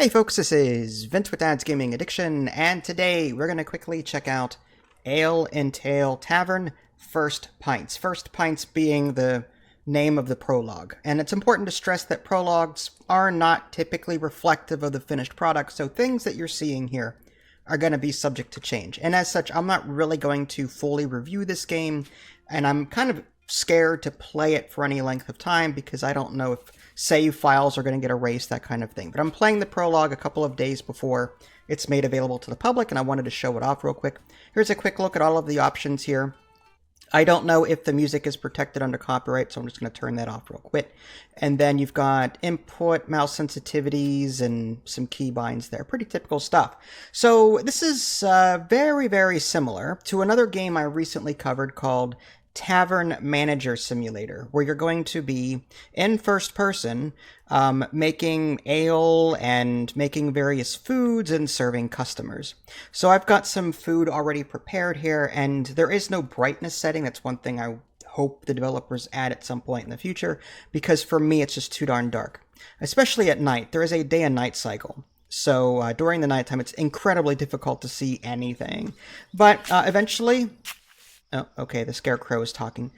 Hey folks, this is Vince with Dad's Gaming Addiction, and today we're going to quickly check out Ale and Tail Tavern First Pints. First Pints being the name of the prologue. And it's important to stress that prologues are not typically reflective of the finished product, so things that you're seeing here are going to be subject to change. And as such, I'm not really going to fully review this game, and I'm kind of scared to play it for any length of time because I don't know if save files are going to get erased, that kind of thing. But I'm playing the prologue a couple of days before it's made available to the public, and I wanted to show it off real quick. Here's a quick look at all of the options here. I don't know if the music is protected under copyright, so I'm just going to turn that off real quick. And then you've got input, mouse sensitivities, and some keybinds there. Pretty typical stuff. So this is very, very similar to another game I recently covered called Tavern Manager Simulator, where you're going to be in first person making ale and making various foods and serving customers. So I've got some food already prepared here, and there is no brightness setting. That's one thing I hope the developers add at some point in the future, because for me it's just too darn dark. Especially at night. There is a day and night cycle. So during the nighttime it's incredibly difficult to see anything. But eventually... Oh, okay, the scarecrow is talking.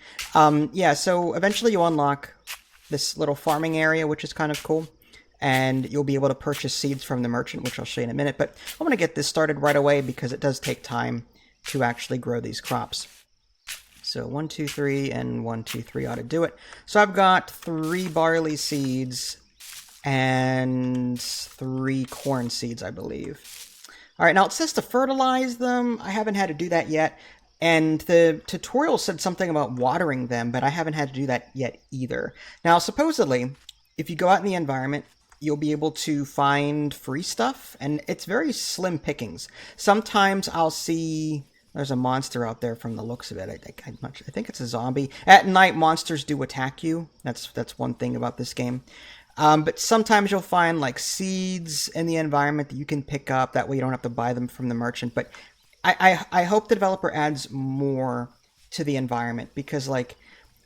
Yeah, so eventually you unlock this little farming area, which is kind of cool. And you'll be able to purchase seeds from the merchant, which I'll show you in a minute. But I'm going to get this started right away because it does take time to actually grow these crops. So 1, 2, 3, and 1, 2, 3 ought to do it. So I've got 3 barley seeds and 3 corn seeds, I believe. All right, now it says to fertilize them. I haven't had to do that yet. And the tutorial said something about watering them, but I haven't had to do that yet either. Now, supposedly, if you go out in the environment, you'll be able to find free stuff, and it's very slim pickings. Sometimes I'll see... There's a monster out there from the looks of it. I think it's a zombie. At night, monsters do attack you. That's one thing about this game. But sometimes you'll find, like, seeds in the environment that you can pick up. That way you don't have to buy them from the merchant, but... I hope the developer adds more to the environment because, like,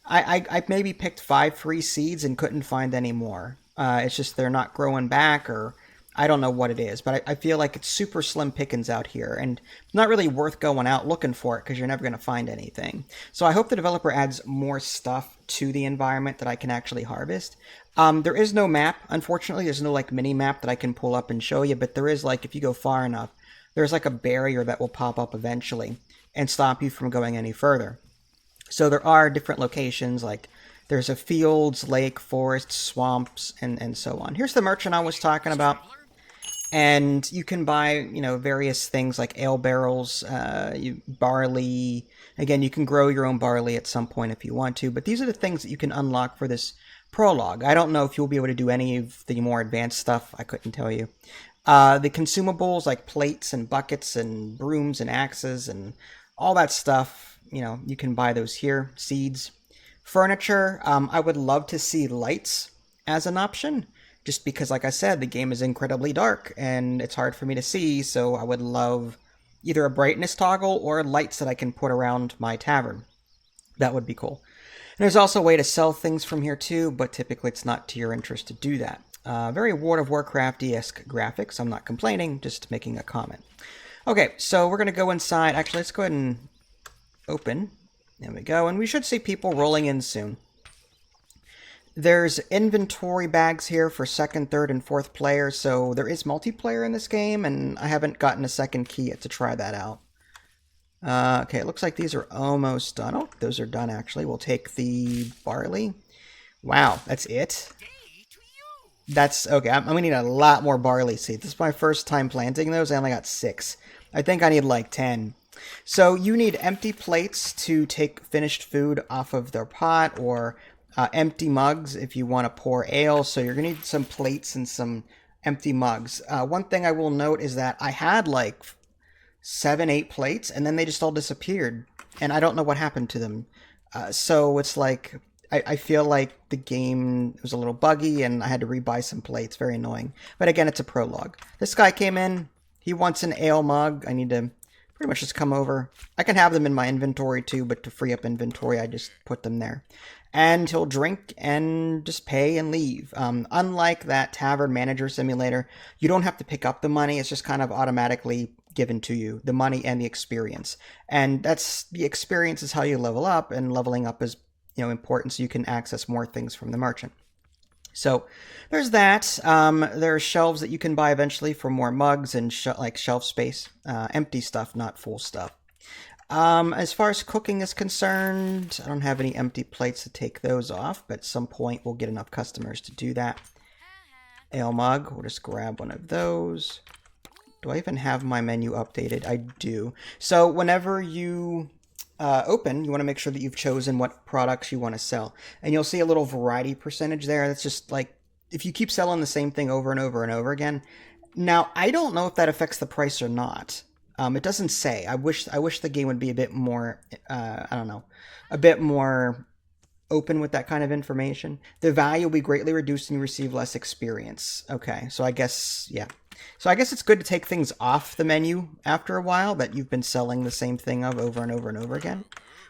I maybe picked 5 free seeds and couldn't find any more. It's just they're not growing back, or I don't know what it is, but I feel like it's super slim pickings out here and not really worth going out looking for it because you're never going to find anything. So I hope the developer adds more stuff to the environment that I can actually harvest. There is no map, unfortunately. There's no, like, mini map that I can pull up and show you, but there is, like, if you go far enough, there's like a barrier that will pop up eventually and stop you from going any further. So there are different locations, like there's a fields, lake, forest, swamps, and so on. Here's the merchant I was talking about. And you can buy, you know, various things like ale barrels, barley. Again, you can grow your own barley at some point if you want to. But these are the things that you can unlock for this prologue. I don't know if you'll be able to do any of the more advanced stuff. I couldn't tell you. The consumables like plates and buckets and brooms and axes and all that stuff, you know, you can buy those here. Seeds. Furniture, I would love to see lights as an option, just because, like I said, the game is incredibly dark and it's hard for me to see, so I would love either a brightness toggle or lights that I can put around my tavern. That would be cool. And there's also a way to sell things from here too, but typically it's not to your interest to do that. Very World of Warcraft-esque graphics. I'm not complaining, just making a comment. Okay, so we're going to go inside. Actually, let's go ahead and open. There we go. And we should see people rolling in soon. There's inventory bags here for second, third, and fourth players. So there is multiplayer in this game, and I haven't gotten a second key yet to try that out. Okay, it looks like these are almost done. Oh, those are done, actually. We'll take the barley. Wow, that's it? That's okay. I'm gonna need a lot more barley seeds. This is my first time planting those. I only got 6. I think I need like 10. So you need empty plates to take finished food off of their pot, or empty mugs if you want to pour ale. So you're gonna need some plates and some empty mugs. One thing I will note is that I had like 7, 8 plates, and then they just all disappeared, and I don't know what happened to them. So it's like... I feel like the game was a little buggy and I had to rebuy some plates. Very annoying. But again, it's a prologue. This guy came in. He wants an ale mug. I need to pretty much just come over. I can have them in my inventory too, but to free up inventory, I just put them there. And he'll drink and just pay and leave. Unlike that Tavern Manager Simulator, you don't have to pick up the money. It's just kind of automatically given to you, the money and the experience. And that's the experience is how you level up, and leveling up is important so you can access more things from the merchant. So there's that. There are shelves that you can buy eventually for more mugs and like shelf space. Empty stuff, not full stuff. As far as cooking is concerned, I don't have any empty plates to take those off, but at some point we'll get enough customers to do that. Ale mug, we'll just grab one of those. Do I even have my menu updated? I do. So whenever you open, you want to make sure that you've chosen what products you want to sell. And you'll see a little variety percentage there. That's just like, if you keep selling the same thing over and over and over again. Now, I don't know if that affects the price or not. It doesn't say. I wish the game would be a bit more, I don't know, a bit more open with that kind of information. The value will be greatly reduced and you receive less experience. Okay, so I guess, yeah. So I guess it's good to take things off the menu after a while that you've been selling the same thing of over and over and over again.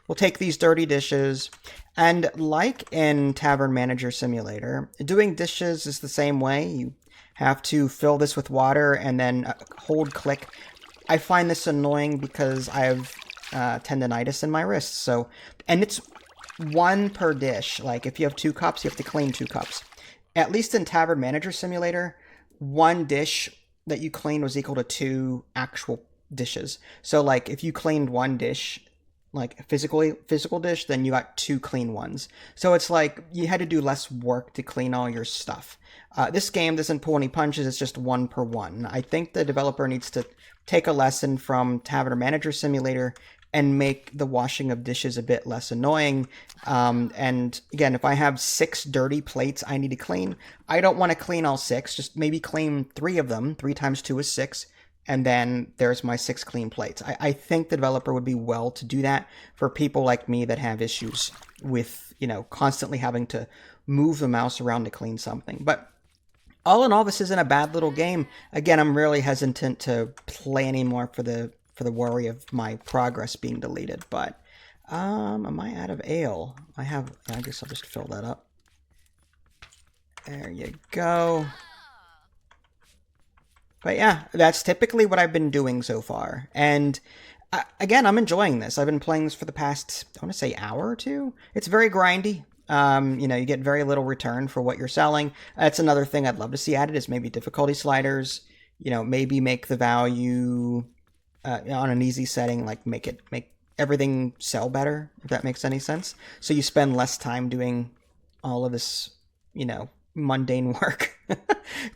We'll take these dirty dishes, and like in Tavern Manager Simulator, doing dishes is the same way. You have to fill this with water and then hold click. I find this annoying because I have tendonitis in my wrists. So, and it's one per dish. Like if you have 2 cups, you have to clean 2 cups. At least in Tavern Manager Simulator, one dish that you cleaned was equal to 2 actual dishes. So like if you cleaned one dish, like physical dish, then you got 2 clean ones. So it's like you had to do less work to clean all your stuff. This game doesn't pull any punches, it's just 1 per 1. I think the developer needs to take a lesson from Tavern Manager Simulator and make the washing of dishes a bit less annoying. And again, if I have 6 dirty plates I need to clean, I don't want to clean all 6, just maybe clean 3 of them. 3 times 2 is 6. And then there's my 6 clean plates. I think the developer would be well to do that for people like me that have issues with, constantly having to move the mouse around to clean something. But all in all, this isn't a bad little game. Again, I'm really hesitant to play anymore for the worry of my progress being deleted. But am I out of ale? I guess I'll just fill that up. There you go. But yeah, that's typically what I've been doing so far. And again, I'm enjoying this. I've been playing this for the past, I want to say, hour or 2. It's very grindy. You get very little return for what you're selling. That's another thing I'd love to see added is maybe difficulty sliders. Maybe make the value on an easy setting, like make everything sell better, if that makes any sense. So you spend less time doing all of this, mundane work.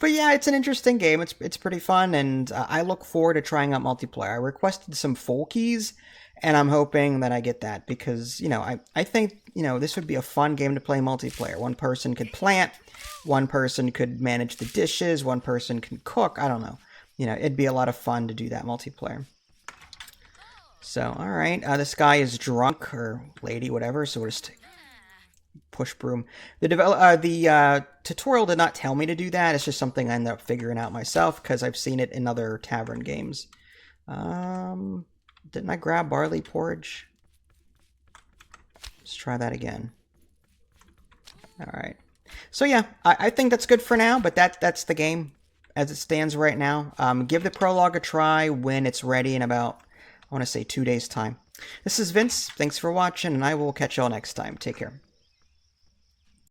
But yeah, it's an interesting game. It's pretty fun, and I look forward to trying out multiplayer. I requested some full keys, and I'm hoping that I get that because, I think, this would be a fun game to play multiplayer. One person could plant, one person could manage the dishes, one person can cook. I don't know. It'd be a lot of fun to do that multiplayer. So, all right, this guy is drunk, or lady, whatever, so we'll just push broom. The tutorial did not tell me to do that. It's just something I ended up figuring out myself because I've seen it in other tavern games. Didn't I grab barley porridge? Let's try that again. All right. So yeah, I think that's good for now, but that's the game as it stands right now. Give the prologue a try when it's ready in about, I want to say, 2 days' time. This is Vince. Thanks for watching, and I will catch y'all next time. Take care.